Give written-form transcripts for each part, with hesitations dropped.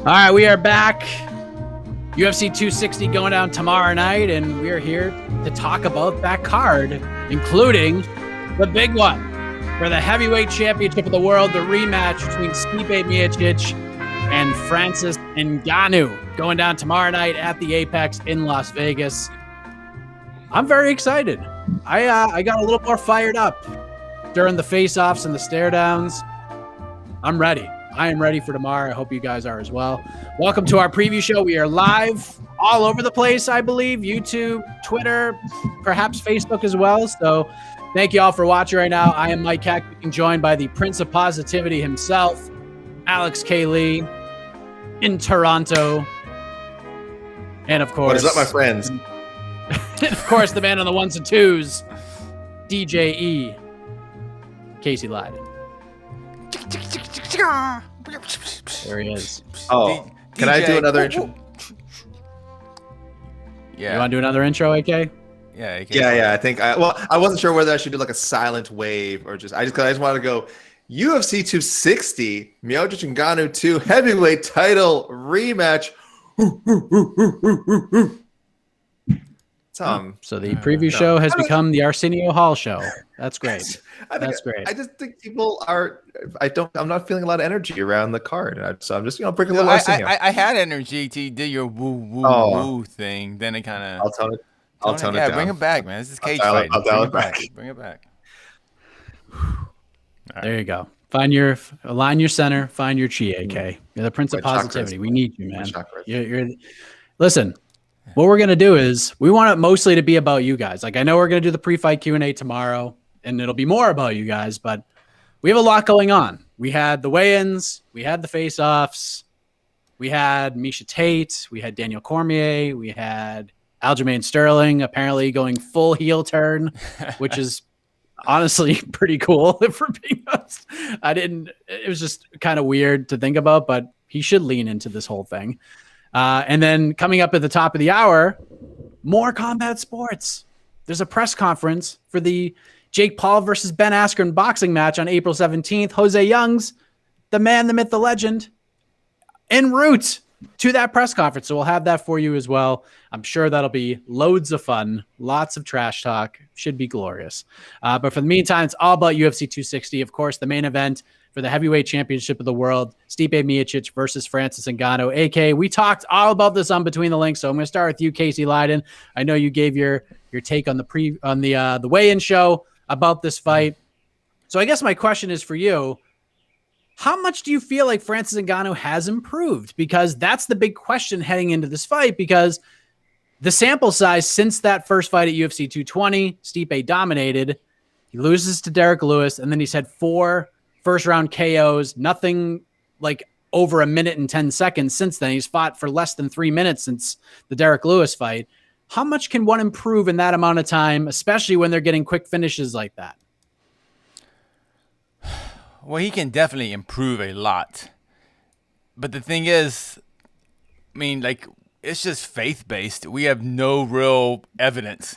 All right, we are back. UFC 260 going down tomorrow night, and we are here to talk about that card, including the big one for the heavyweight championship of the world, the rematch between Stipe Miocic and Francis Ngannou, going down tomorrow night at the Apex in Las Vegas. I'm very excited. I got a little more fired up during the face-offs and the stare-downs. I'm ready. I am ready for tomorrow. I hope you guys are as well. Welcome to our preview show. We are live all over the place, I believe. YouTube, Twitter, perhaps Facebook as well. So thank you all for watching right now. I am Mike Heck, being joined by the Prince of Positivity himself, Alex K. Lee, in Toronto. And of course... What is up, my friends? Of course, the man on the ones and twos, DJ E. Casey Leydon. There he is. Oh, can I do another intro? Yeah. You want to do another intro, AK? Yeah. I think I wasn't sure whether I should do like a silent wave or I just wanted to go UFC 260, Miocic Ngannou 2 heavyweight title rematch. So the preview show has become the Arsenio Hall show. That's great. That's great. I just think people are. I'm not feeling a lot of energy around the card. So I'm just bringing a little ice in here. I had energy to do your woo thing. Then it kind of. I'll tone it down. Bring it back, man. This is cage fight. Bring it back. Bring it back. There you go. Align your center. Find your chi, AK. You're the Prince of Positivity. We need you, man. Listen. What we're going to do is we want it mostly to be about you guys. Like, I know we're going to do the pre-fight Q&A tomorrow, and it'll be more about you guys, but we have a lot going on. We had the weigh-ins. We had the face-offs. We had Miesha Tate. We had Daniel Cormier. We had Aljamain Sterling apparently going full heel turn, which is honestly pretty cool, if we're being honest. It was just kind of weird to think about, but he should lean into this whole thing. And then coming up at the top of the hour, more combat sports. There's a press conference for the Jake Paul versus Ben Askren boxing match on April 17th. José Youngs, the man, the myth, the legend, en route to that press conference. So we'll have that for you as well. I'm sure that'll be loads of fun, lots of trash talk. Should be glorious. But for the meantime, it's all about UFC 260. Of course, the main event for the heavyweight championship of the world, Stipe Miocic versus Francis Ngannou. AK, we talked all about this on Between the Links, so I'm going to start with you, Casey Leydon. I know you gave your take on the weigh-in show about this fight. So I guess my question is for you, how much do you feel like Francis Ngannou has improved? Because that's the big question heading into this fight, because the sample size since that first fight at UFC 220, Stipe dominated. He loses to Derek Lewis, and then he's had 4 first-round KOs, nothing like over a minute and 10 seconds since then. He's fought for less than 3 minutes since the Derek Lewis fight. How much can one improve in that amount of time, especially when they're getting quick finishes like that? Well, he can definitely improve a lot. But the thing is, it's just faith-based. We have no real evidence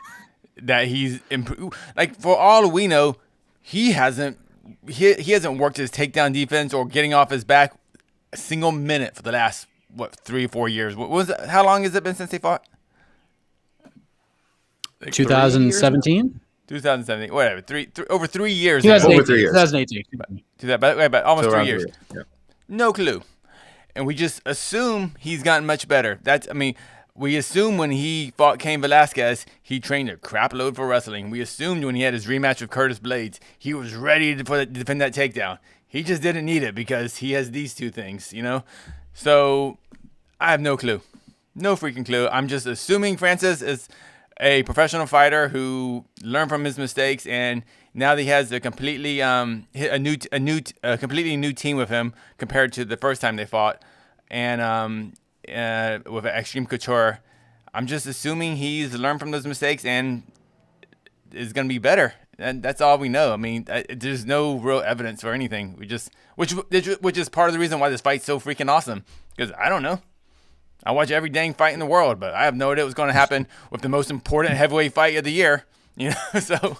that he's improved. Like, for all we know, he hasn't worked his takedown defense or getting off his back a single minute for the last 3 or 4 years. What was it? How long has it been since they fought? 2017. 2017. Whatever. Over 3 years. 2018. Over 3 years. 2018. But almost 3 years. Yeah. No clue. And we just assume he's gotten much better. We assumed when he fought Cain Velasquez, he trained a crap load for wrestling. We assumed when he had his rematch with Curtis Blades, he was ready to defend that takedown. He just didn't need it because he has these 2 things, So I have no clue. No freaking clue. I'm just assuming Francis is a professional fighter who learned from his mistakes, and now that he has a completely completely new team with him compared to the first time they fought, and with Extreme Couture, I'm just assuming he's learned from those mistakes and is going to be better. And that's all we know. There's no real evidence for anything. Which is part of the reason why this fight's so freaking awesome. Because I don't know. I watch every dang fight in the world, but I have no idea what's going to happen with the most important heavyweight fight of the year. So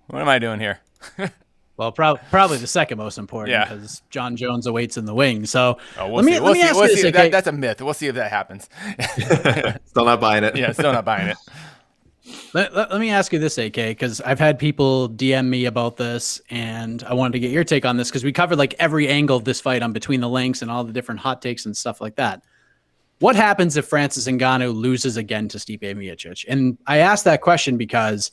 what am I doing here? Well, probably the second most important because John Jones awaits in the wing. So let me ask you this. That's a myth. We'll see if that happens. Still not buying it. Yeah, still not buying it. Let me ask you this, AK, because I've had people DM me about this, and I wanted to get your take on this because we covered like every angle of this fight on Between the Links and all the different hot takes and stuff like that. What happens if Francis Ngannou loses again to Stipe Miocic? And I asked that question because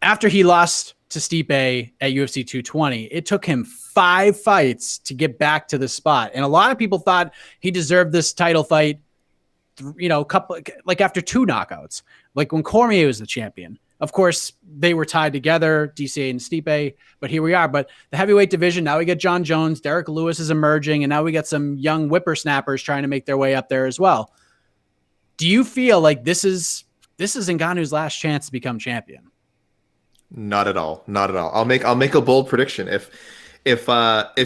after he lost to Stipe at UFC 220, it took him 5 fights to get back to the spot. And a lot of people thought he deserved this title fight, after 2 knockouts, like when Cormier was the champion. Of course, they were tied together, DCA and Stipe, but here we are. But the heavyweight division, now we get John Jones, Derek Lewis is emerging, and now we got some young whippersnappers trying to make their way up there as well. Do you feel like this is Ngannou's last chance to become champion? Not at all. Not at all. I'll make a bold prediction. If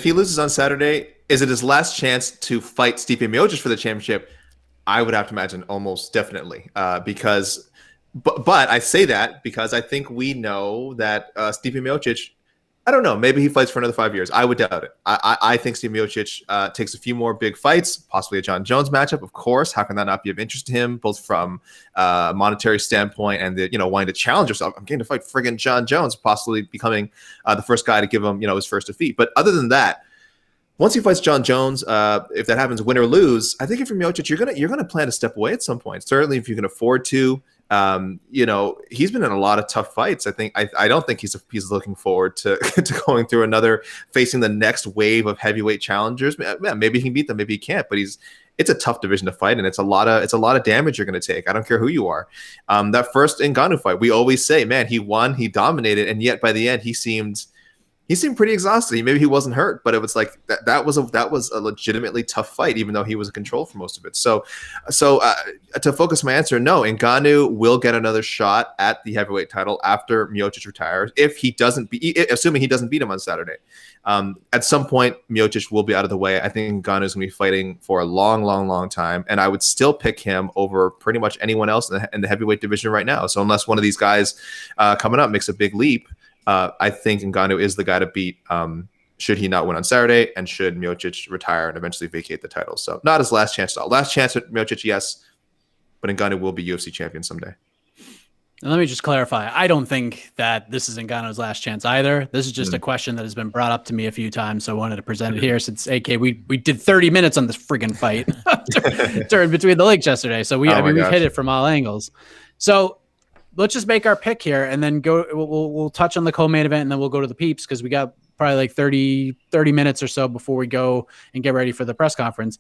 he loses on Saturday, is it his last chance to fight Stipe Miocic for the championship? I would have to imagine almost definitely, because I say that because I think we know that Stipe Miocic, I don't know, maybe he fights for another 5 years. I would doubt it. I think Stipe Miocic takes a few more big fights, possibly a John Jones matchup, of course. How can that not be of interest to him, both from a monetary standpoint and wanting to challenge yourself? I'm getting to fight friggin' John Jones, possibly becoming the first guy to give him his first defeat. But other than that, once he fights John Jones, if that happens, win or lose, I think if you're Miocic, you're gonna plan to step away at some point. Certainly, if you can afford to. He's been in a lot of tough fights. I don't think he's looking forward to going through facing the next wave of heavyweight challengers. Maybe he can beat them, maybe he can't. But it's a tough division to fight, and it's a lot of damage you're going to take. I don't care who you are. That first Ngannou fight, we always say, man, he won, he dominated, and yet by the end he seemed pretty exhausted. Maybe he wasn't hurt, but it was like that was a legitimately tough fight, even though he was in control for most of it. So to focus my answer, no, Ngannou will get another shot at the heavyweight title after Miocic retires. Assuming he doesn't beat him on Saturday, at some point Miocic will be out of the way. I think Ngannou is going to be fighting for a long, long, long time, and I would still pick him over pretty much anyone else in the heavyweight division right now. So unless one of these guys coming up makes a big leap. I think Ngannou is the guy to beat should he not win on Saturday and should Miocic retire and eventually vacate the title. So not his last chance at all. Last chance at Miocic, yes, but Ngannou will be UFC champion someday. And let me just clarify. I don't think that this is Ngannou's last chance either. This is just a question that has been brought up to me a few times, so I wanted to present it here since, AK, we did 30 minutes on this friggin' fight during Between the Links yesterday. So we've hit it from all angles. So let's just make our pick here and then go. We'll touch on the co-main event and then we'll go to the peeps because we got probably like 30 minutes or so before we go and get ready for the press conference.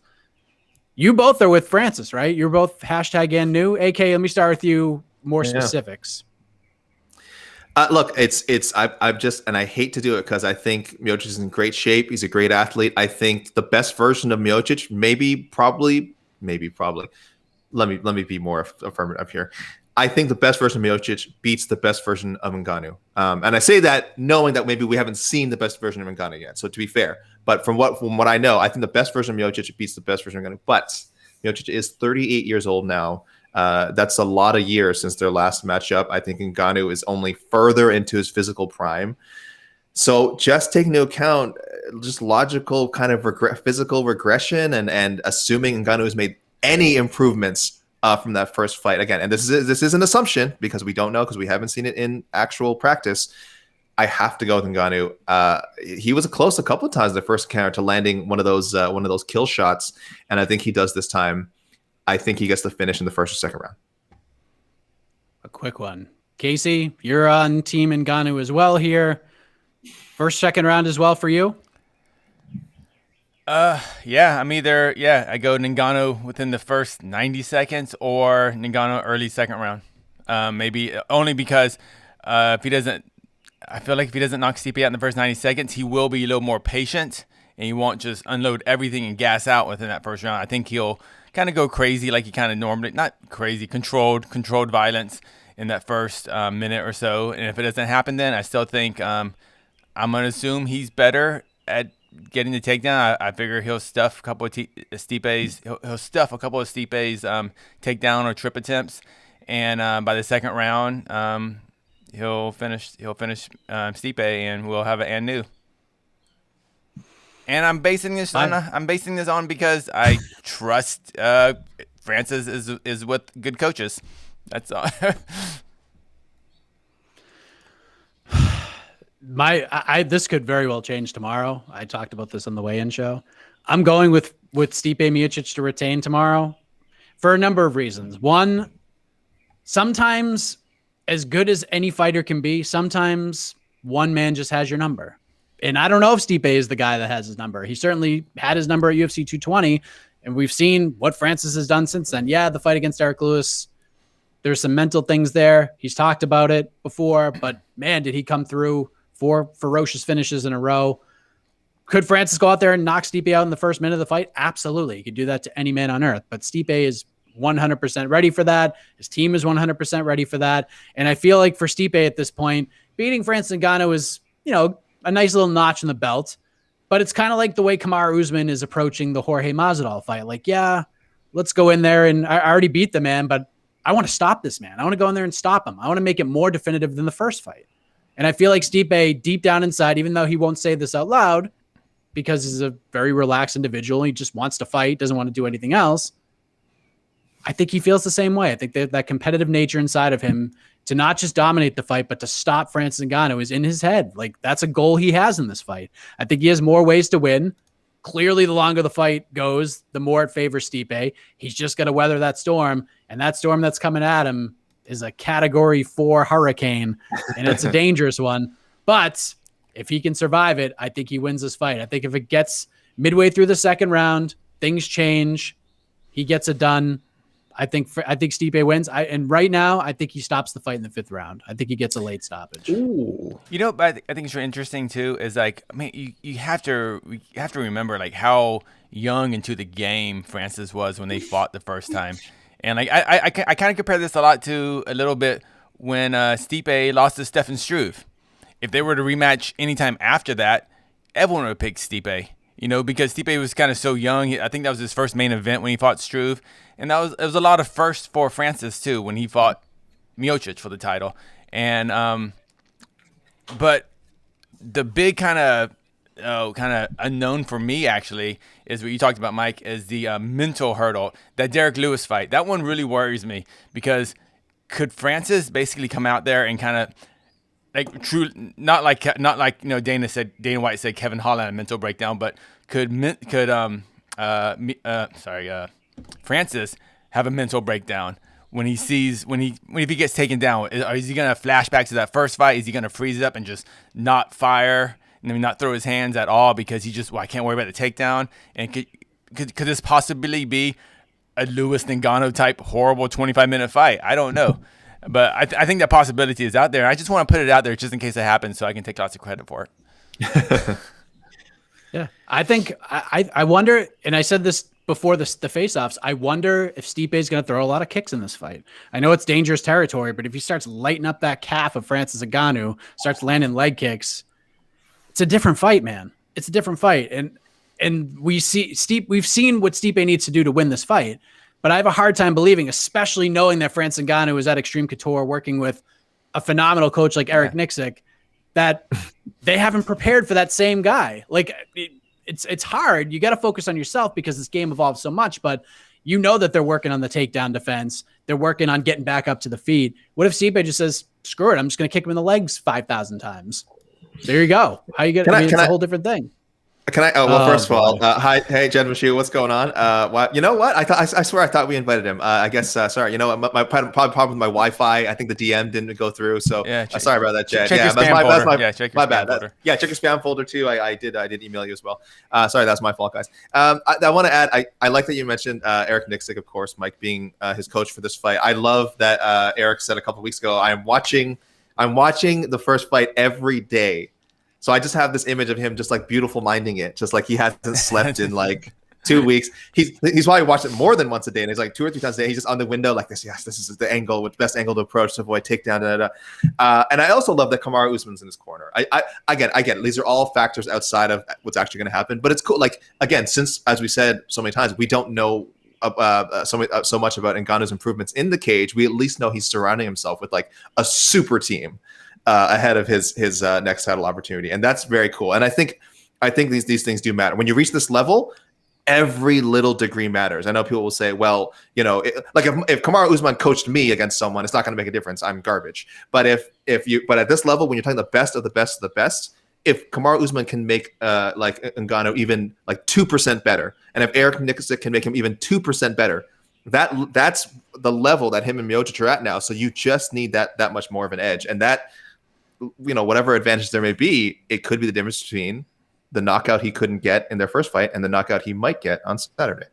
You both are with Francis, right? You're both #Ngannou. AK, let me start with you. More specifics. Look, I've just, and I hate to do it because I think Miocic is in great shape. He's a great athlete. I think the best version of Miocic, maybe, probably. Let me be more affirmative here. I think the best version of Miocic beats the best version of Ngannou. And I say that knowing that maybe we haven't seen the best version of Ngannou yet. So to be fair, but from what I know, I think the best version of Miocic beats the best version of Ngannou. But Miocic is 38 years old now. That's a lot of years since their last matchup. I think Ngannou is only further into his physical prime. So just taking into account just logical kind of physical regression and assuming Ngannou has made any improvements from that first fight again, and this is an assumption because we don't know because we haven't seen it in actual practice. I have to go with Ngannou. He was close a couple of times the first encounter to landing one of those kill shots, and I think he does this time. I think he gets the finish in the first or second round. A quick one, Casey. You're on team Ngannou as well here. First, second round as well for you. I'm either, I go Ngannou within the first 90 seconds or Ngannou early second round. Maybe only because I feel like if he doesn't knock Stipe out in the first 90 seconds, he will be a little more patient and he won't just unload everything and gas out within that first round. I think he'll kind of go crazy like he kind of normally, not crazy, controlled violence in that first minute or so. And if it doesn't happen then, I still think I'm going to assume he's better at getting the takedown. I figure he'll stuff a couple of Stipe's takedown or trip attempts, and by the second round, he'll finish Stipe, and we'll have an Ngannou. And I'm basing this on because I trust Francis is with good coaches. That's all. This could very well change tomorrow. I talked about this on the weigh-in show. I'm going with Stipe Miocic to retain tomorrow for a number of reasons. One, sometimes as good as any fighter can be, sometimes one man just has your number. And I don't know if Stipe is the guy that has his number. He certainly had his number at UFC 220, and we've seen what Francis has done since then. Yeah, the fight against Eric Lewis, there's some mental things there. He's talked about it before, but man, did he come through 4 ferocious finishes in a row. Could Francis go out there and knock Stipe out in the first minute of the fight? Absolutely. He could do that to any man on earth. But Stipe is 100% ready for that. His team is 100% ready for that. And I feel like for Stipe at this point, beating Francis Ngannou is, a nice little notch in the belt. But it's kind of like the way Kamaru Usman is approaching the Jorge Masvidal fight. Like, yeah, let's go in there, and I already beat the man, but I want to stop this man. I want to go in there and stop him. I want to make it more definitive than the first fight. And I feel like Stipe, deep down inside, even though he won't say this out loud, because he's a very relaxed individual, he just wants to fight, doesn't want to do anything else, I think he feels the same way. I think that competitive nature inside of him to not just dominate the fight, but to stop Francis Ngannou is in his head. Like, that's a goal he has in this fight. I think he has more ways to win. Clearly, the longer the fight goes, the more it favors Stipe. He's just got to weather that storm, and that storm that's coming at him is a Category 4 hurricane, and it's a dangerous one. But if he can survive it, I think he wins this fight. I think if it gets midway through the second round, things change, he gets it done. I think Stipe wins. And right now, I think he stops the fight in the 5th round. I think he gets a late stoppage. Ooh. But I think it's really interesting too. Is like, I mean, you have to remember like how young into the game Francis was when they fought the first time. And like I kind of compare this a lot to a little bit when Stipe lost to Stefan Struve. If they were to rematch anytime after that, everyone would pick Stipe. Because Stipe was kind of so young. I think that was his first main event when he fought Struve, and it was a lot of firsts for Francis too when he fought Miocic for the title. And but the big kind of unknown for me actually is what you talked about, Mike, is the mental hurdle. That Derek Lewis fight, that one really worries me, because could Francis basically come out there and kind of like true, not like Dana White said Kevin Holland a mental breakdown, but could Francis have a mental breakdown when he sees if he gets taken down? Is he gonna flash back to that first fight? Is he gonna freeze up and just not fire and not throw his hands at all because he just I can't worry about the takedown? And could this possibly be a Lewis Ngannou type horrible 25-minute fight? I don't know. But I think that possibility is out there. I just want to put it out there just in case it happens so I can take lots of credit for it. Yeah. I think I wonder, and I said this before the face-offs, I wonder if Stipe is going to throw a lot of kicks in this fight. I know it's dangerous territory, but if he starts lighting up that calf of Francis Ngannou, starts landing leg kicks, it's a different fight, man. It's a different fight. And we've seen what Stipe needs to do to win this fight. But I have a hard time believing, especially knowing that Francis Ngannou is at Extreme Couture working with a phenomenal coach like Eric Nixick, that they haven't prepared for that same guy. Like, it's hard. You got to focus on yourself because this game evolves so much, but that they're working on the takedown defense. They're working on getting back up to the feet. What if Stipe just says, screw it, I'm just going to kick him in the legs 5,000 times? There you go. How you get? It's a whole different thing. Can I? First of all, hi, hey, Jen Mashu, what's going on? You know what? I swear I thought we invited him. I guess. Sorry. You know what? My problem with my Wi-Fi. I think the DM didn't go through. So sorry about that, Jen. Check your spam folder. Check your spam folder. Check your spam folder too. I did email you as well. Sorry, that's my fault, guys. I want to add. I like that you mentioned Eric Nixick, of course, Mike being his coach for this fight. I love that Eric said a couple of weeks ago, I'm watching the first fight every day. So I just have this image of him just like beautiful minding it, just like he hasn't slept in like 2 weeks. He's probably watched it more than once a day, and he's like 2 or 3 times a day. He's just on the window like this. Yes, this is the angle, with best angle to approach to avoid takedown. And I also love that Kamaru Usman's in his corner. I get it. These are all factors outside of what's actually going to happen. But it's cool. Like, again, since, as we said so many times, we don't know so much about Ngannou's improvements in the cage. We at least know he's surrounding himself with like a super team ahead of his next title opportunity, and that's very cool. And I think I think these things do matter. When you reach this level, every little degree matters. I know people will say, well, like if Kamaru Usman coached me against someone, it's not going to make a difference. I'm garbage. But but at this level, when you're talking the best of the best of the best, if Kamaru Usman can make like Ngannou even like 2% better, and if Eric Nicksick can make him even 2% better, that's the level that him and Miocic are at now. So you just need that much more of an edge, and that, whatever advantage there may be, it could be the difference between the knockout he couldn't get in their first fight and the knockout he might get on Saturday.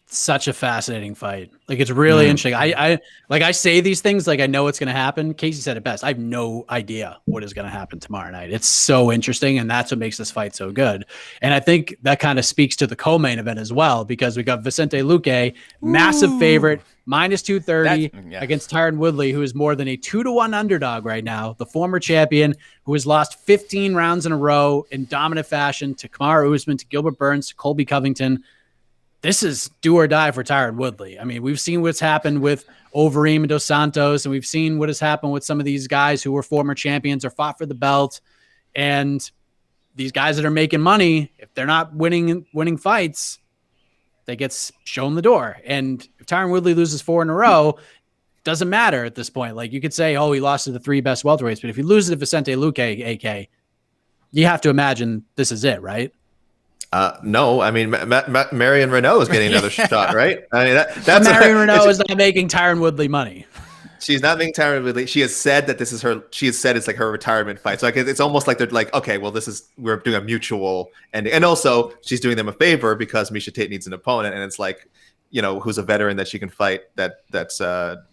Such a fascinating fight. Like, it's really interesting. I say these things like I know what's going to happen. Casey said it best. I have no idea what is going to happen tomorrow night. It's so interesting, and that's what makes this fight so good. And I think that kind of speaks to the co-main event as well, because we got Vicente Luque, massive favorite, minus 230 against Tyron Woodley, who is more than a 2-1 underdog right now. The former champion who has lost 15 rounds in a row in dominant fashion to Kamaru Usman, to Gilbert Burns, to Colby Covington. This is do or die for Tyron Woodley. I mean, we've seen what's happened with Overeem and Dos Santos, and we've seen what has happened with some of these guys who were former champions or fought for the belt. And these guys that are making money, if they're not winning fights, they get shown the door. And if Tyron Woodley loses 4 in a row, doesn't matter at this point. Like, you could say, oh, he lost to the 3 best welterweights, but if he loses to Vicente Luque, AK, you have to imagine this is it, right? No, I mean, Marion Renault is getting another shot, right? I mean, that's Marion Renault is not making Tyron Woodley money. She's not making Tyron Woodley. She has said that this is her. She has said it's like her retirement fight. So like, it's almost like they're like, okay, well, we're doing a mutual, and also she's doing them a favor because Miesha Tate needs an opponent, and it's like, who's a veteran that she can fight that's a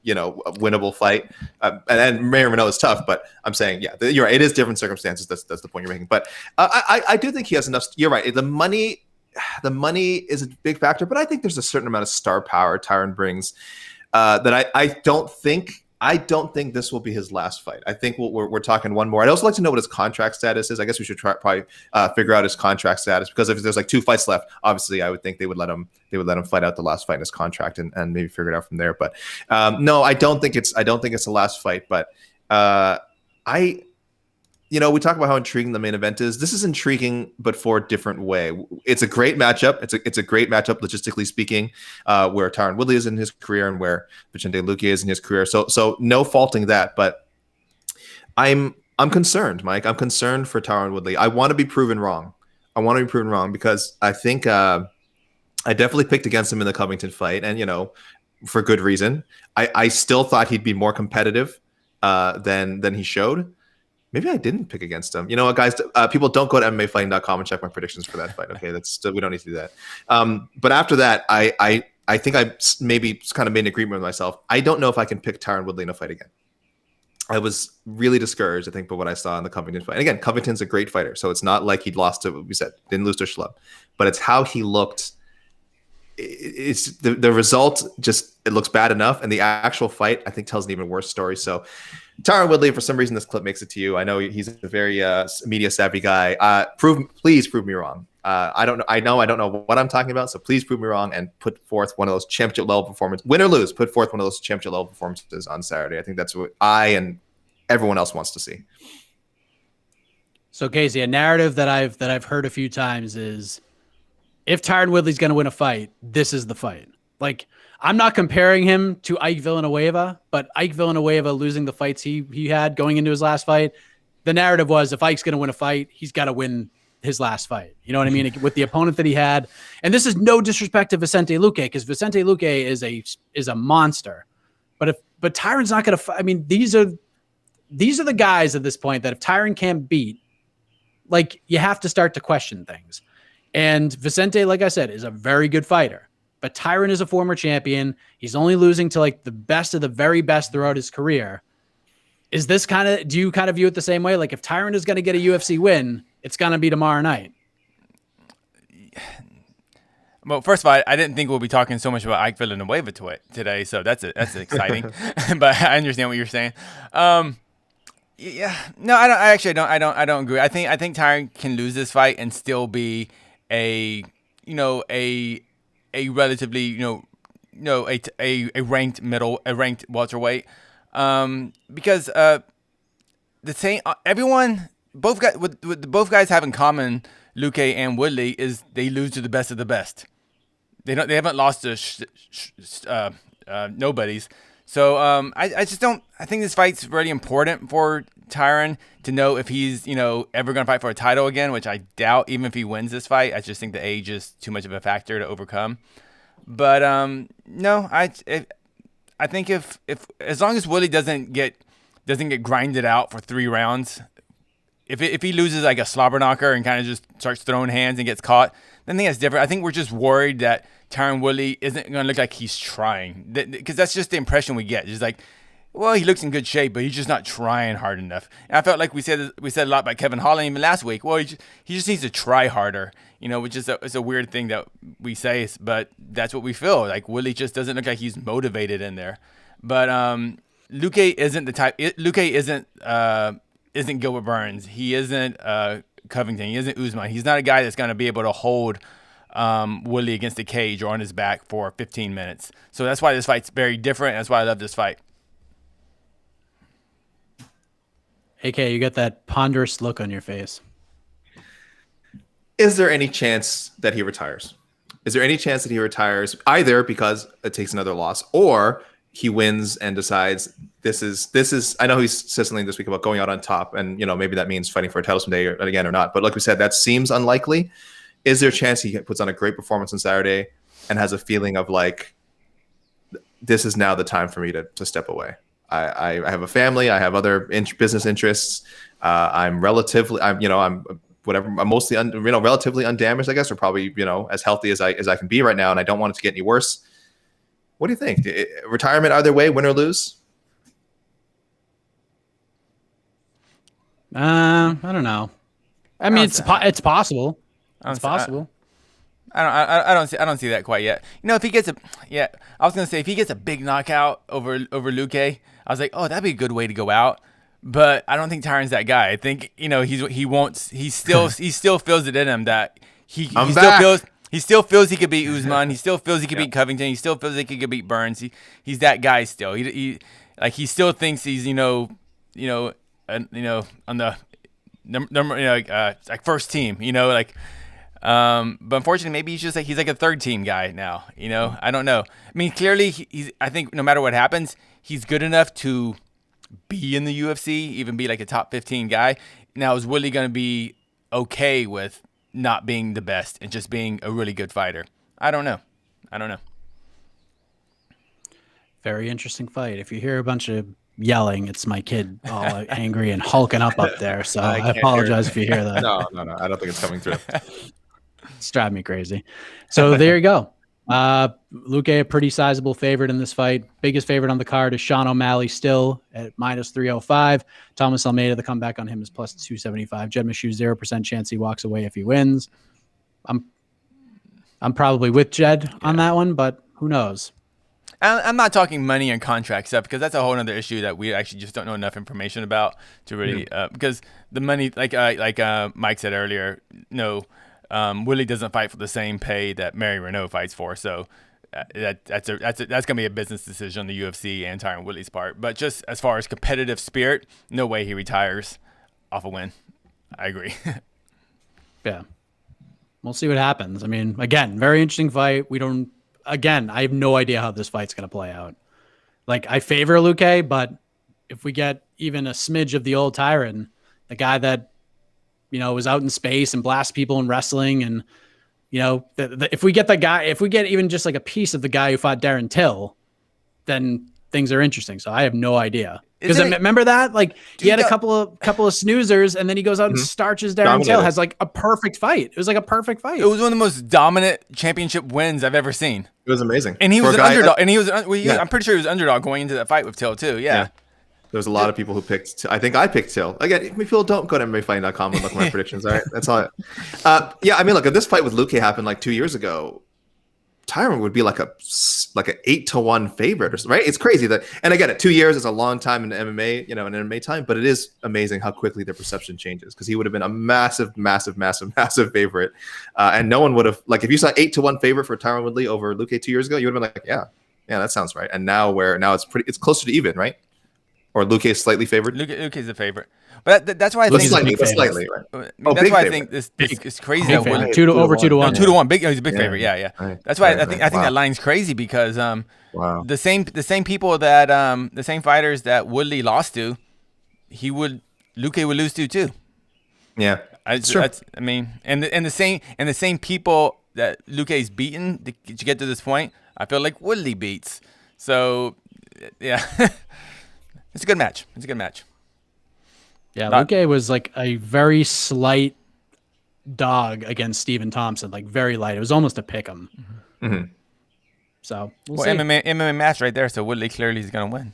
winnable fight. And Marion Renault is tough, but I'm saying, yeah, you're right. It is different circumstances. That's the point you're making. But I do think he has enough. You're right. The money is a big factor, but I think there's a certain amount of star power Tyron brings that I don't think this will be his last fight. I think we're talking one more. I'd also like to know what his contract status is. I guess we should probably figure out his contract status, because if there's like 2 fights left, obviously I would think they would let him fight out the last fight in his contract and maybe figure it out from there. But no, I don't think it's the last fight. But we talk about how intriguing the main event is. This is intriguing, but for a different way. It's a great matchup. It's a great matchup, logistically speaking, where Tyron Woodley is in his career and where Vicente Luque is in his career. So no faulting that, but I'm concerned, Mike. I'm concerned for Tyron Woodley. I want to be proven wrong. Because I think I definitely picked against him in the Covington fight, and for good reason. I still thought he'd be more competitive than he showed. Maybe I didn't pick against him. You know what, guys? People, don't go to MMAfighting.com and check my predictions for that fight. Okay, we don't need to do that. But after that, I think I maybe kind of made an agreement with myself. I don't know if I can pick Tyron Woodley in a fight again. I was really discouraged, I think, by what I saw in the Covington fight. And again, Covington's a great fighter, so it's not like he'd lost to, we said, didn't lose to a schlub. But it's how he looked. It's the result, just it looks bad enough, and the actual fight, I think, tells an even worse story. So Tyron Woodley, for some reason, this clip makes it to you. I know he's a very media savvy guy. Please prove me wrong. I don't know. I don't know what I'm talking about. So please prove me wrong and put forth one of those championship level performances, win or lose. Put forth one of those championship level performances on Saturday. I think that's what I and everyone else wants to see. So Casey, a narrative that I've heard a few times is, if Tyron Woodley's going to win a fight, this is the fight. Like, I'm not comparing him to Ike Villanueva, but Ike Villanueva losing the fights he had going into his last fight, the narrative was, if Ike's going to win a fight, he's got to win his last fight. You know what I mean? With the opponent that he had. And this is no disrespect to Vicente Luque, because Vicente Luque is a monster. But Tyron's not going to fight. I mean, these are the guys at this point that if Tyron can't beat, like, you have to start to question things. And Vicente, like I said, is a very good fighter. But Tyron is a former champion. He's only losing to like the best of the very best throughout his career. Is this do you kind of view it the same way? Like, if Tyron is going to get a UFC win, it's going to be tomorrow night. Well, first of all, I didn't think we'll be talking so much about Ike Villanueva today, so that's exciting. But I understand what you're saying. Yeah, no, I don't agree. I think Tyron can lose this fight and still be a relatively a ranked welterweight, because everyone what both guys have in common, Luque and Woodley, is they lose to the best of the best. They haven't lost to nobodies. So I just don't. I think this fight's really important for Tyron to know if he's ever going to fight for a title again, which I doubt. Even if he wins this fight, I just think the age is too much of a factor to overcome. But no, I think if as long as Woodley doesn't get grinded out for 3 rounds, if he loses like a slobber knocker and kind of just starts throwing hands and gets caught, then I think that's different. I think we're just worried that Tyron Woodley isn't going to look like he's trying, because that's just the impression we get. It's like, well, he looks in good shape, but he's just not trying hard enough. And I felt like we said a lot about Kevin Holland even last week. Well, he just needs to try harder, which is it's a weird thing that we say, but that's what we feel. Like Woodley just doesn't look like he's motivated in there. But Luque isn't the type. Luque isn't Gilbert Burns. He isn't Covington. He isn't Usman. He's not a guy that's going to be able to hold Woodley against the cage or on his back for 15 minutes. So that's why this fight's very different. That's why I love this fight. AK, you got that ponderous look on your face. Is there any chance that he retires? Is there any chance that he retires either because it takes another loss, or he wins and decides this is I know he's said something this week about going out on top, and maybe that means fighting for a title someday or not. But like we said, that seems unlikely. Is there a chance he puts on a great performance on Saturday and has a feeling of like, this is now the time for me to step away? I have a family. I have other business interests. I'm mostly relatively undamaged, I guess, or probably as healthy as I can be right now, and I don't want it to get any worse. What do you think? Retirement either way, win or lose? I don't know. I mean, it's possible. It's possible. I don't see that quite yet. If he gets I was gonna say if he gets a big knockout over Luque, I was like, oh, that'd be a good way to go out. But I don't think Tyron's that guy. I think he still feels it in him that he still feels he could beat Usman. He still feels he could beat Covington. He still feels like he could beat Burns. He's that guy still. He still thinks he's on the number like first team. But unfortunately, maybe he's like a third team guy now. I don't know. I mean, clearly I think no matter what happens, he's good enough to be in the UFC, even be like a top 15 guy. Now, is Woodley going to be okay with not being the best and just being a really good fighter? I don't know. Very interesting fight. If you hear a bunch of yelling, it's my kid all angry and hulking up there. So I apologize if you hear that. No. I don't think it's coming through. It's driving me crazy. So there you go. Luque, a pretty sizable favorite in this fight. Biggest favorite on the card is Sean O'Malley, still at -305. Thomas Almeida, the comeback on him is +275. Jed Meshew, 0% chance he walks away if he wins. I'm probably with Jed on that one, but who knows? I'm not talking money and contract stuff, because that's a whole other issue that we actually just don't know enough information about to really because the money, like Mike said earlier, Willie doesn't fight for the same pay that Mary Renault fights for, so that's gonna be a business decision on the UFC and Tyron Woodley's part. But just as far as competitive spirit, no way he retires off a win. I agree. Yeah, we'll see what happens. I mean, again, very interesting fight. I have no idea how this fight's gonna play out. Like, I favor Luque, but if we get even a smidge of the old Tyron, the guy that was out in space and blast people in wrestling, and if we get even just like a piece of the guy who fought Darren Till, then things are interesting. So I have no idea, because remember that, like, he had a couple of snoozers, and then he goes out and starches Darren Till, has like a perfect fight. It was like a perfect fight. It was one of the most dominant championship wins I've ever seen. It was amazing, and he was an underdog. I'm pretty sure he was an underdog going into that fight with Till too. Yeah. There was a lot of people who picked. I think I picked Till. Again, if people don't go to MMAfighting.com and look at my predictions. All right, that's all. I mean, look, if this fight with Luque happened like 2 years ago, Tyron would be like an 8-1 favorite, right? It's crazy that, and again, 2 years is a long time in MMA, in MMA time, but it is amazing how quickly the perception changes, because he would have been a massive favorite, and no one would have, like, if you saw 8-1 favorite for Tyron Woodley over Luque 2 years ago, you would have been like, yeah, that sounds right. And now it's closer to even, right? Or Luque slightly favored? Luque's the favorite. But that's why I think slightly, right? That's why I think this is crazy. Big favorite. 2-1. 2-1. Big. He's a big favorite. Yeah. Right, that's why I think that line's crazy because the same people that the same fighters that Woodley lost to, Luque would lose to too. Yeah, that's true. I mean, and the same people that Luque's beaten to get to this point, I feel like Woodley beats. So yeah, it's a good match. Yeah, Luque was like a very slight dog against Stephen Thompson, like very light. It was almost a pick 'em. Mm-hmm. So MMA match right there. So Woodley clearly is going to win.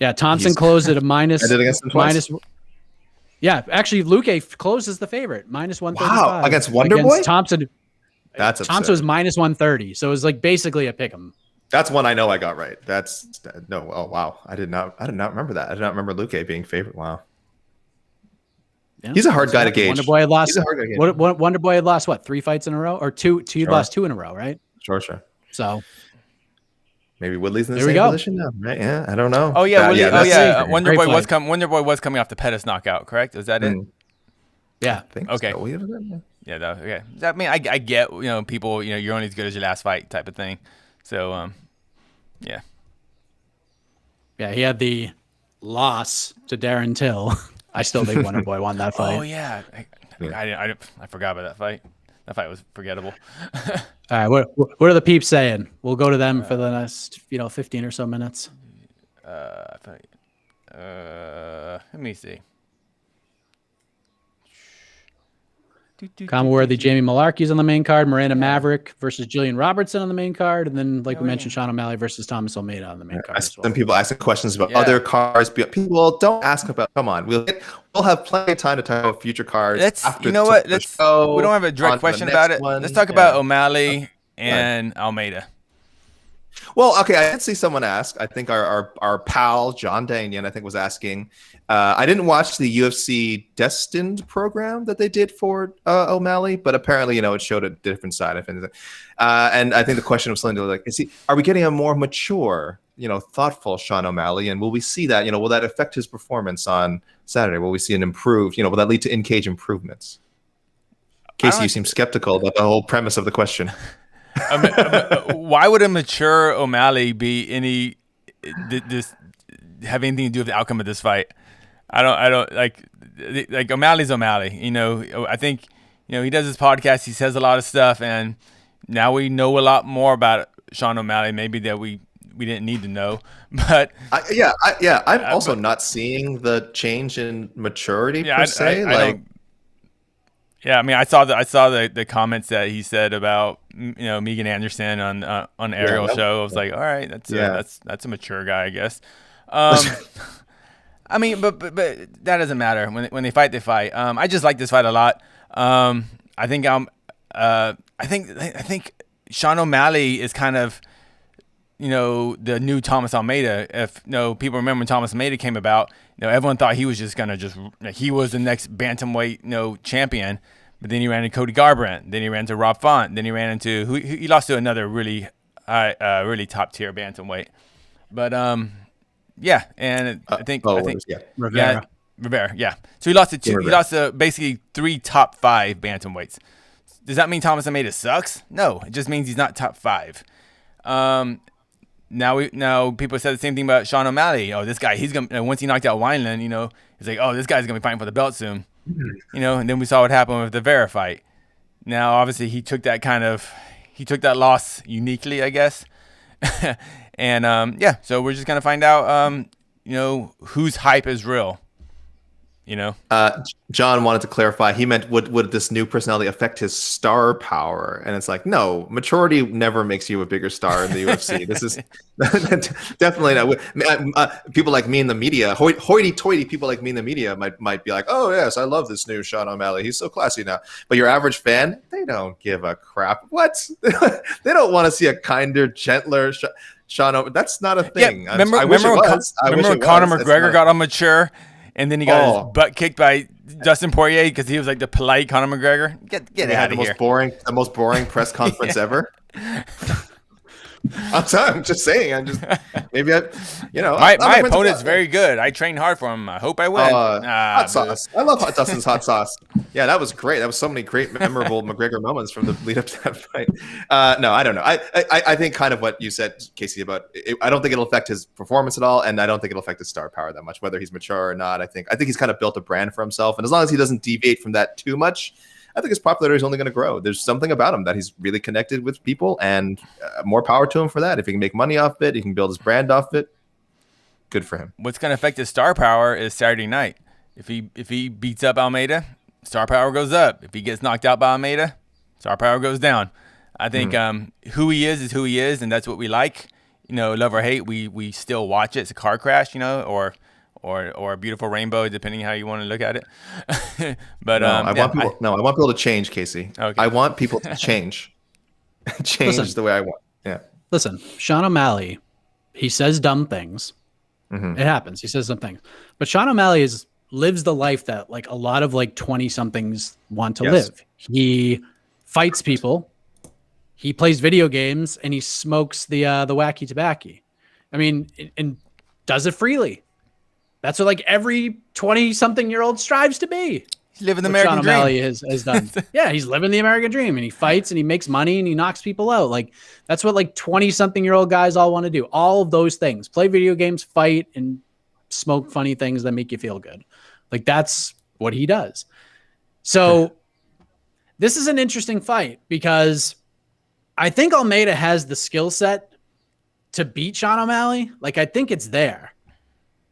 Yeah, Thompson closed at a minus. I did against him twice. Yeah, actually, Luque closes the favorite, minus 135. Wow, against Wonderboy? Thompson. That's Thompson was minus 130, so it was like basically a pick 'em. That's one I know I got right. Oh wow, I did not remember that. I did not remember Luque being favorite. Wow. Yeah, he's a hard guy to gauge. Wonderboy had lost. Wonderboy had lost what, 3 fights in a row, or two? He lost 2 in a row, right? Sure. So maybe Woodley's in the same position now, right? Yeah, I don't know. Oh yeah, Wonderboy was coming off the Pettis knockout, correct? Is that it? Yeah. I think okay. So. Yeah. Okay. I mean, I get people. You're only as good as your last fight type of thing. So yeah. Yeah, he had the loss to Darren Till. I still think Wonderboy won that fight. Oh yeah, I forgot about that fight. That fight was forgettable. All right, what are the peeps saying? We'll go to them for the next 15 or so minutes. Let me see. Comma worthy Jamie Malarkey's on the main card. Miranda Maverick versus Jillian Robertson on the main card, and then we mentioned, Sean O'Malley versus Thomas Almeida on the main card. Some people asking questions about other cards. People don't ask about. Come on, we'll have plenty of time to talk about future cards. We don't have a direct question about it. Let's talk about O'Malley and Almeida. Well, okay, I did see someone ask. I think our pal John Danian, I think, was asking. I didn't watch the UFC Destined program that they did for O'Malley, but apparently, it showed a different side of it. And I think the question was something like, are we getting a more mature, thoughtful Sean O'Malley? And will we see that? Will that affect his performance on Saturday? Will we see an improved? Will that lead to in-cage improvements? Casey, you seem skeptical about the whole premise of the question. Why would a mature O'Malley be have anything to do with the outcome of this fight? I don't like O'Malley's O'Malley. I think he does his podcast. He says a lot of stuff, and now we know a lot more about Sean O'Malley. Maybe that we didn't need to know, but I'm also not seeing the change in maturity per se. Yeah, I mean, I saw the comments that he said about Megan Anderson on Ariel's show. I was like, all right, that's a mature guy, I guess. I mean, but that doesn't matter. When they fight, they fight. I just like this fight a lot. I think Sean O'Malley is kind of the new Thomas Almeida. If people remember when Thomas Almeida came about, everyone thought he was just gonna he was the next bantamweight champion. But then he ran into Cody Garbrandt. Then he ran into Rob Font. Then he ran into he lost to another really really top tier bantamweight. But and I think Rivera. Yeah. So he lost to two. He lost to basically 3 top 5 bantamweights. Does that mean Thomas Almeida sucks? No, it just means he's not top 5. Now people said the same thing about Sean O'Malley. Oh, this guy, he's gonna once he knocked out Wineland, he's like, oh, this guy's gonna be fighting for the belt soon. And then we saw what happened with the Vera fight. Now, obviously, he took that loss uniquely, I guess. And so we're just gonna find out, whose hype is real. John wanted to clarify. He meant would this new personality affect his star power? And it's like, no, maturity never makes you a bigger star in the UFC. This is definitely not. People like me in the media, hoity-toity people like me in the media might be like, oh yes, I love this new Sean O'Malley. He's so classy now. But your average fan, they don't give a crap. What? They don't want to see a kinder, gentler Sean O'Malley. That's not a thing. Yeah, remember when Conor McGregor got on mature? And then he got his butt kicked by Dustin Poirier because he was like the polite Conor McGregor. Get out of here. The most boring press conference ever. I'm just saying. Maybe my opponent's very good. I trained hard for him. I hope I win. Hot sauce. I love Dustin's hot sauce. Yeah, that was great. That was so many great, memorable McGregor moments from the lead up to that fight. No, I don't know. I think kind of what you said, Casey, about it, I don't think it'll affect his performance at all, and I don't think it'll affect his star power that much, whether he's mature or not. I think he's kind of built a brand for himself, and as long as he doesn't deviate from that too much, I think his popularity is only going to grow. There's something about him that he's really connected with people, and more power to him for that. If he can make money off it, he can build his brand off it. Good for him. What's going to affect his star power is Saturday night. If he beats up Almeida, star power goes up. If he gets knocked out by Almeida, star power goes down. I think who he is who he is, and that's what we like. Love or hate, we still watch it. It's a car crash, or a beautiful rainbow, depending how you want to look at it. But I want people to change, Casey. Okay. I want people to change the way I want. Yeah. Listen, Sean O'Malley, he says dumb things. It happens. He says some things, but Sean O'Malley lives the life that like a lot of like 20 somethings want to live. He fights people. He plays video games and he smokes the wacky tobacco. I mean, and does it freely. That's what like every 20-something-year-old strives to be. He's living the American dream. Sean O'Malley has done. Yeah, he's living the American dream, and he fights and he makes money and he knocks people out. Like that's what like 20-something-year-old guys all want to do. All of those things: play video games, fight, and smoke funny things that make you feel good. Like that's what he does. So this is an interesting fight because I think Almeida has the skill set to beat Sean O'Malley. Like I think it's there.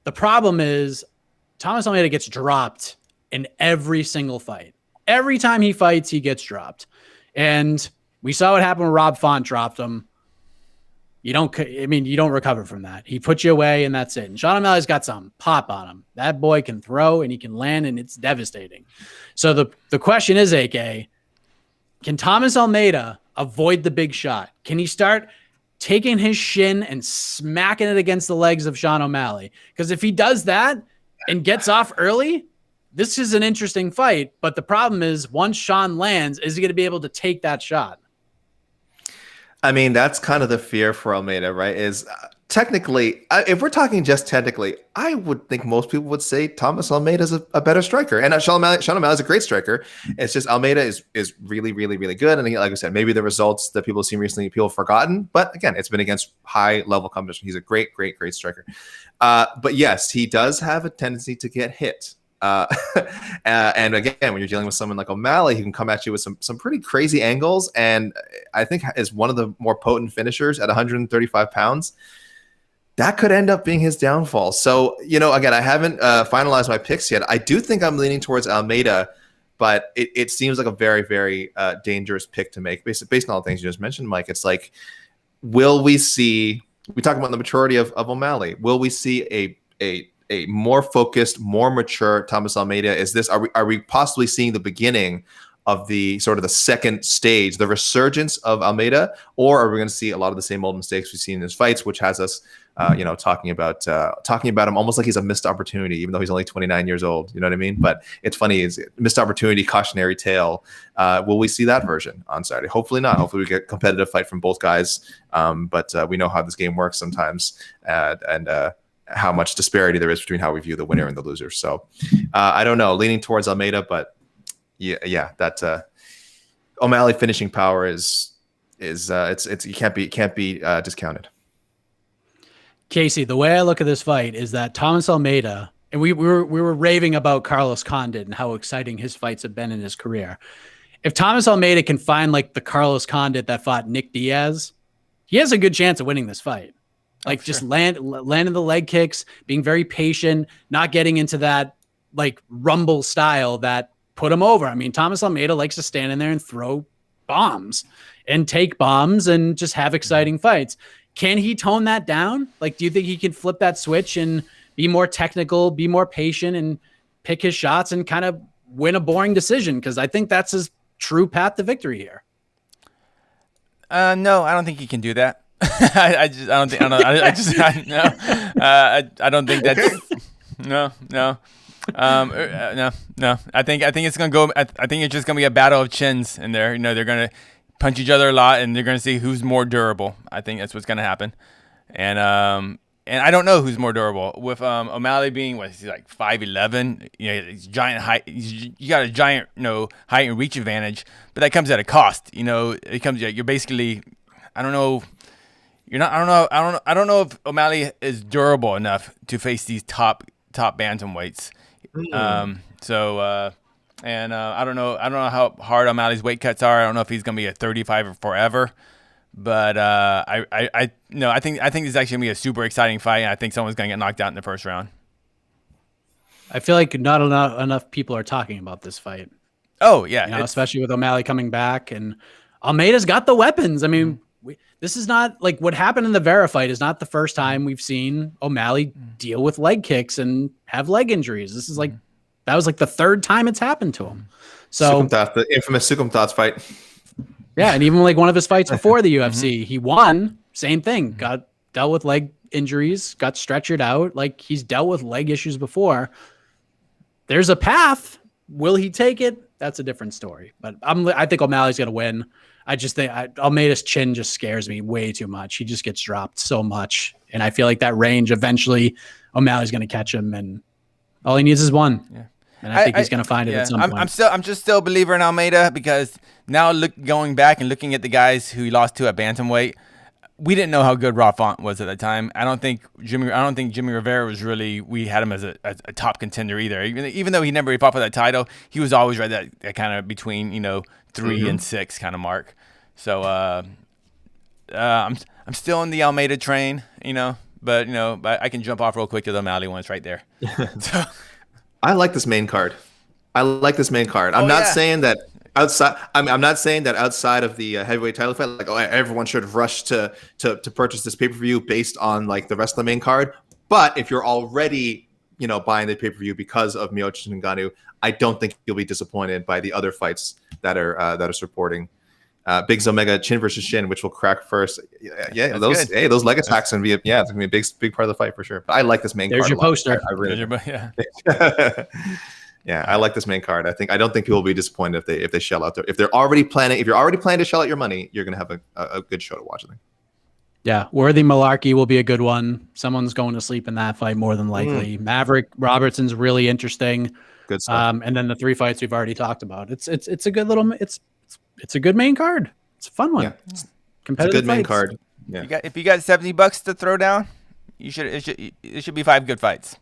The problem is Thomas Almeida gets dropped in every single fight. Every time he fights, he gets dropped. And we saw what happened when Rob Font dropped him. You don't recover from that. He puts you away and that's it. And Sean O'Malley's got some pop on him. That boy can throw and he can land and it's devastating. So the question is, AK, can Thomas Almeida avoid the big shot? Can he start taking his shin and smacking it against the legs of Sean O'Malley? Because if he does that and gets off early, this is an interesting fight. But the problem is once Sean lands, is he going to be able to take that shot? I mean, that's kind of the fear for Almeida, right? Is technically, if we're talking just technically, I would think most people would say Thomas Almeida is a better striker. And Sean O'Malley is a great striker. It's just Almeida is really, really, really good. And like I said, maybe the results that people have seen recently, people have forgotten. But again, it's been against high-level competition. He's a great, great, great striker. But yes, he does have a tendency to get hit. And again, when you're dealing with someone like O'Malley, he can come at you with some pretty crazy angles. And I think is one of the more potent finishers at 135 pounds. That could end up being his downfall. So, again, I haven't finalized my picks yet. I do think I'm leaning towards Almeida, but it seems like a very, very dangerous pick to make based on all the things you just mentioned, Mike. It's like, will we see, we talk about the maturity of O'Malley. Will we see a more focused, more mature Thomas Almeida? Are we possibly seeing the beginning of the sort of the second stage, the resurgence of Almeida, or are we going to see a lot of the same old mistakes we've seen in his fights, which has us, talking about him almost like he's a missed opportunity, even though he's only 29 years old. You know what I mean? But it's funny, is missed opportunity, cautionary tale. Will we see that version on Saturday? Hopefully not. Hopefully we get a competitive fight from both guys. But we know how this game works sometimes, and how much disparity there is between how we view the winner and the loser. So I don't know, leaning towards Almeida, but that O'Malley finishing power is it can't be discounted. Casey, the way I look at this fight is that Thomas Almeida, and we were raving about Carlos Condit and how exciting his fights have been in his career. If Thomas Almeida can find like the Carlos Condit that fought Nick Diaz, he has a good chance of winning this fight. Like just landing the leg kicks, being very patient, not getting into that like rumble style that put him over. I mean, Thomas Almeida likes to stand in there and throw bombs and take bombs and just have exciting fights. Can he tone that down? Like, do you think he can flip that switch and be more technical, be more patient, and pick his shots and kind of win a boring decision? Because I think that's his true path to victory here. No, I don't think he can do that. I don't think that's no. No. I think it's gonna go. I think it's just gonna be a battle of chins in there. They're gonna punch each other a lot, and they're going to see who's more durable. I think that's what's going to happen. And I don't know who's more durable. With O'Malley being what is he, like 5'11", he's giant height. You got a giant height and reach advantage, but that comes at a cost. It comes you're basically I don't know. I don't know if O'Malley is durable enough to face these top bantamweights. I don't know how hard O'Malley's weight cuts are. I don't know if he's going to be a 35 forever. But I think this is actually going to be a super exciting fight, and I think someone's going to get knocked out in the first round. I feel like not enough people are talking about this fight. Oh, yeah. Especially with O'Malley coming back, and Almeida's got the weapons. I mean, this is not like what happened in the Vera fight is not the first time we've seen O'Malley deal with leg kicks and have leg injuries. This is that was like the third time it's happened to him. So the infamous Sukumtats fight. Yeah, and even like one of his fights before the UFC, he won. Same thing. Dealt with leg injuries, got stretchered out. Like he's dealt with leg issues before. There's a path. Will he take it? That's a different story. But I think O'Malley's gonna win. I just think Almeida's chin just scares me way too much. He just gets dropped so much, and I feel like that range eventually O'Malley's gonna catch him, and all he needs is one. Yeah. And I think he's going to find it at some point. I'm just still a believer in Almeida because now going back and looking at the guys who he lost to at bantamweight, we didn't know how good Rob Font was at the time. I don't think Jimmy Rivera was really. We had him as a top contender either. Even though he never fought for that title, he was always right that kind of between 3 and 6 kind of mark. So I'm still in the Almeida train, but I can jump off real quick to the O'Malley one. It's right there. So. I like this main card. I'm not saying that outside. I'm not saying that outside of the heavyweight title fight, everyone should rush to purchase this pay-per-view based on like the rest of the main card. But if you're already buying the pay-per-view because of Miocic and Ngannou, I don't think you'll be disappointed by the other fights that are supporting. Big Omega chin versus shin, which will crack first. Those leg attacks can be it's gonna be a big part of the fight for sure. But I like this main card. There's your poster. I like this main card. I don't think people will be disappointed if they shell out there. If you're already planning to shell out your money, you're gonna have a good show to watch. I think. Yeah, Worthy Malarkey will be a good one. Someone's going to sleep in that fight more than likely. Maverick Robertson's really interesting. Good stuff. And then the 3 fights we've already talked about. It's a good little. It's a good main card. It's a fun one. Yeah. Competitive. It's a good main card. Yeah. If you got $70 to throw down, it should be 5 good fights.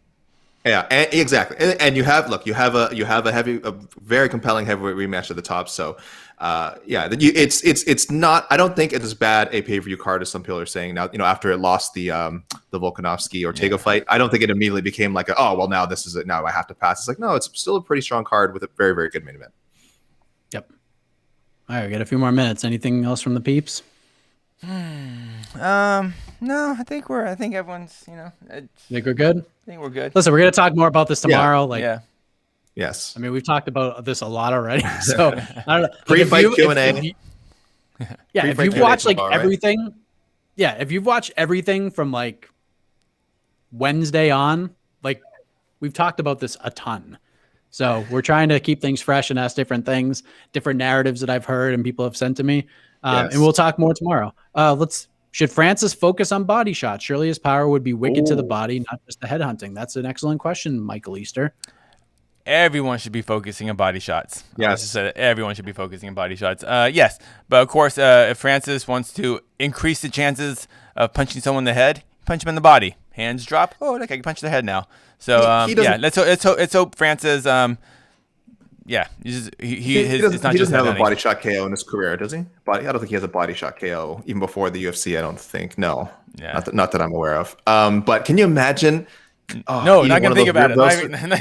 Yeah, exactly. And you have a very compelling heavyweight rematch at the top. So, it's not. I don't think it is bad a pay-per-view card as some people are saying now. After it lost the Volkanovski Ortega fight, I don't think it immediately became like now this is it. Now I have to pass. It's like no, it's still a pretty strong card with a very very good main event. Yep. All right, we got a few more minutes. Anything else from the peeps? No, I think everyone's, Think we're good? I think we're good. Listen, we're going to talk more about this tomorrow. Yes. I mean, we've talked about this a lot already. So, I don't know. Pre-fight Q&A. If you've watched everything, if you've watched everything from Wednesday on, we've talked about this a ton. So we're trying to keep things fresh and ask different things, different narratives that I've heard and people have sent to me. And we'll talk more tomorrow. Should Francis focus on body shots? Surely his power would be wicked to the body, not just the head hunting. That's an excellent question, Michael Easter. Everyone should be focusing on body shots. Yes. Everyone should be focusing on body shots. Yes. But of course, if Francis wants to increase the chances of punching someone in the head, punch him in the body. Hands drop. Oh, look, I can punch the head now. So, let's hope Francis, he doesn't have a body shot KO in his career, does he? I don't think he has a body shot KO even before the UFC. I don't think. No, not that I'm aware of. But can you imagine? No, not gonna think about it.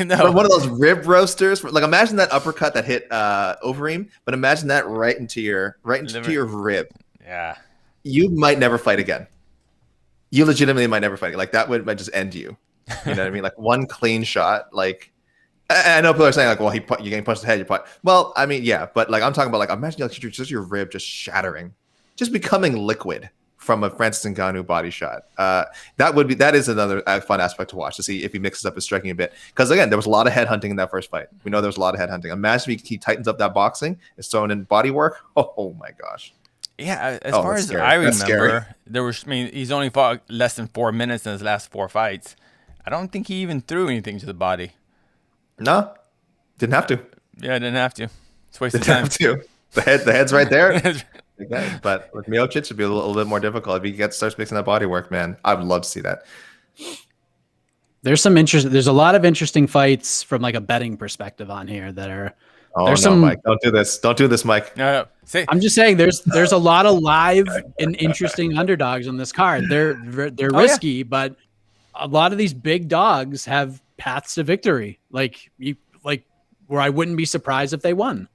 No. One of those rib roasters. Imagine that uppercut that hit Overeem, but imagine that right into your rib. Yeah, you might never fight again. You legitimately might never fight. That might just end you. You know what I mean? One clean shot. I know people are saying you getting punched in the head. Well, I mean, yeah, but I'm talking about imagine just your rib just shattering, just becoming liquid from a Francis Ngannou body shot. That is another fun aspect to watch to see if he mixes up his striking a bit. Because again, there was a lot of head hunting in that first fight. We know there was a lot of head hunting. Imagine if he tightens up that boxing, is throwing in body work. Oh my gosh. Yeah, as far as I remember, he's only fought less than 4 minutes in his last 4 fights. I don't think he even threw anything to the body. No, didn't have to. Yeah, didn't have to. It's a waste of time. Didn't have to. The head's right there. But with Miocic, it'd be a little bit more difficult if he starts mixing that body work, man. I would love to see that. There's a lot of interesting fights from like a betting perspective on here that are. Mike, don't do this. Don't do this, Mike. No. I'm just saying there's a lot of live and interesting underdogs on this card. They're risky, but a lot of these big dogs have paths to victory. Like where I wouldn't be surprised if they won.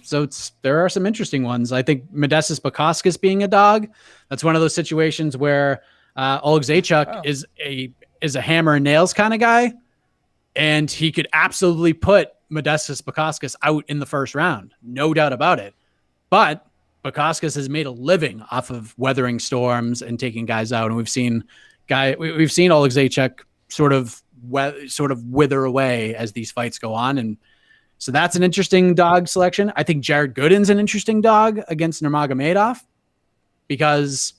So there are some interesting ones. I think Modestas Bukauskas being a dog, that's one of those situations where Oleg Zaechuk is a hammer and nails kind of guy, and he could absolutely put Modestas Bukauskas out in the first round, no doubt about it. But Bukauskas has made a living off of weathering storms and taking guys out, and we've seen Oleg Zaechuk sort of wither away as these fights go on, and so that's an interesting dog selection. I think Jared Gooden's an interesting dog against Nurmagomedov, because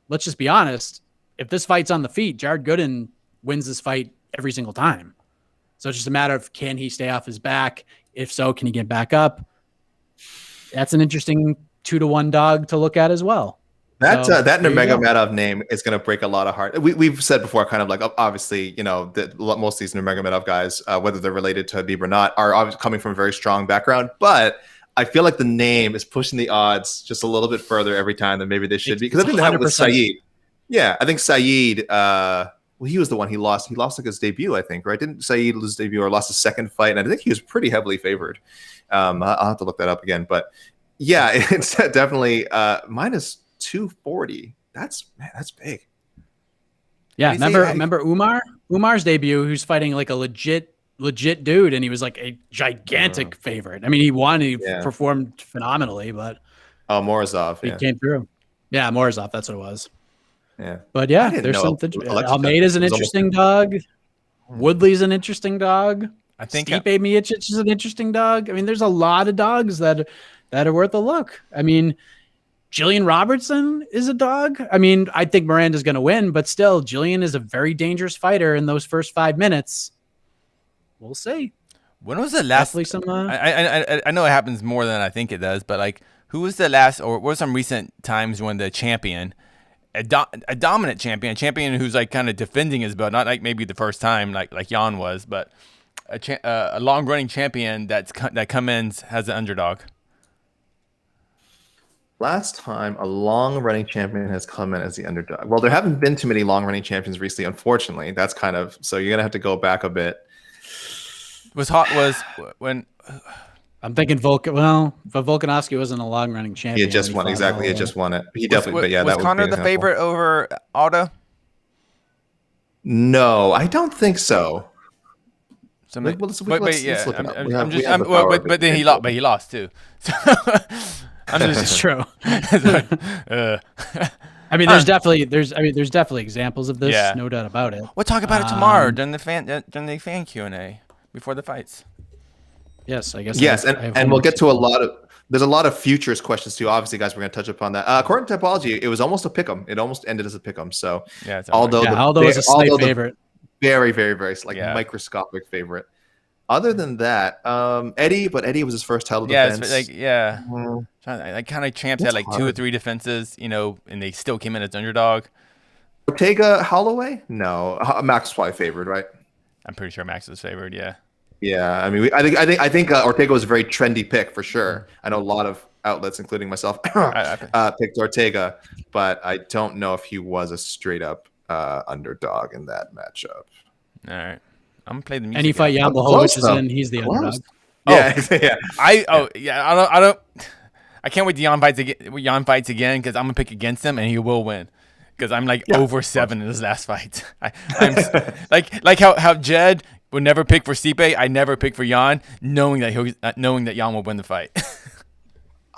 let's just be honest, if this fight's on the feet, Jared Gooden wins this fight every single time. So it's just a matter of, can he stay off his back? If so, can he get back up? That's an interesting 2-1 dog to look at as well. That Nurmagomedov name is going to break a lot of heart. We've said before, kind of like, obviously, that most of these Nurmagomedov guys, whether they're related to Habib or not, are obviously coming from a very strong background. But I feel like the name is pushing the odds just a little bit further every time than maybe they should be. Because I think that happened with Saeed. Yeah, I think Saeed. Well, he was the one he lost. He lost like his debut, I think, right? Didn't Saeed lose his debut or lost his second fight? And I think he was pretty heavily favored. I'll have to look that up again. But yeah, it's definitely minus 240. That's big. Yeah, remember Umar's debut, who's fighting like a legit dude, and he was like a gigantic favorite. I mean, he won. He performed phenomenally, but Morozov. He came through. Yeah, Morozov. That's what it was. Yeah, but yeah, there's something. Almeida's an interesting dog. Woodley's an interesting dog. I think Stipe Miocic is an interesting dog. I mean, there's a lot of dogs that are worth a look. I mean, Jillian Robertson is a dog. I mean, I think Miranda's going to win, but still, Jillian is a very dangerous fighter in those first 5 minutes. We'll see. When was the last? I know it happens more than I think it does, but like, who was the last, or what were some recent times when the champion, a dominant champion who's like kind of defending his belt, not like maybe the first time like Jan was, but a long running champion that come in as an underdog. Last time a long-running champion has come in as the underdog. Well, there haven't been too many long-running champions recently, unfortunately. That's kind of, so you're gonna have to go back a bit. Was when I'm thinking Volkanovski wasn't a long-running champion. He had just won, exactly. He had just won it. He definitely, but yeah, was Conor the favorite over Aldo? No, I don't think so. But then he lost too. So It's true. I mean, there's definitely examples of this, no doubt about it. We'll talk about it tomorrow during the fan Q&A before the fights. Yes, I guess. Yes, and we'll get to there's a lot of futures questions too. Obviously, guys, we're going to touch upon that. According to Typology, it was almost a pick'em. It almost ended as a pick'em. So yeah, Aldo is a slight favorite, very, very, very microscopic favorite. Other than that, Eddie was his first title defense. Like kind of champs had like 2 or 3 defenses, and they still came in as underdog. Ortega Holloway? No, Max was probably favored, right? I'm pretty sure Max was favored. Yeah. Yeah, I mean, I think Ortega was a very trendy pick for sure. I know a lot of outlets, including myself, picked Ortega, but I don't know if he was a straight up underdog in that matchup. All right. I'm gonna play the music. Any fight Jan Blachowicz is in, he's the underdog. Yeah. I can't wait till Jan fights again because I'm gonna pick against him and he will win because I'm like over 7 in his last fight. I'm like how Jed would never pick for Stipe. I never pick for Jan, knowing that Jan will win the fight.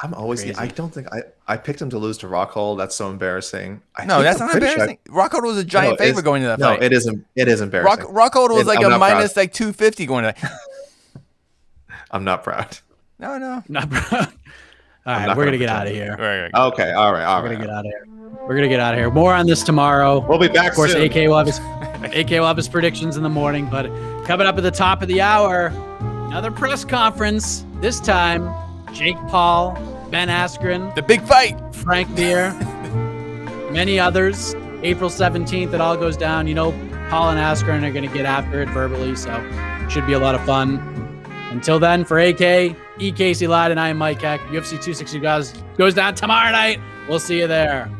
I'm always. Crazy. I don't think I picked him to lose to Rockhold. That's so embarrassing. That's not embarrassing. Rockhold was a giant favorite going to that fight. No, it isn't. It is embarrassing. Rockhold was like a minus like 250 going to that. I'm not proud. No. Not proud. All right, we're gonna get out of here. Right. Okay, all right. We're gonna get out of here. We're gonna get out of here. More on this tomorrow. We'll be back Of course, soon. AK will have his predictions in the morning. But coming up at the top of the hour, another press conference. This time, Jake Paul, Ben Askren, The big fight. Frank Mir, many others. April 17th, it all goes down. You know, Paul and Askren are going to get after it verbally, so should be a lot of fun. Until then, for AK, E. Casey Leydon, I am Mike Heck. UFC 260 goes down tomorrow night. We'll see you there.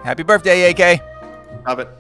Happy birthday, AK. Love it.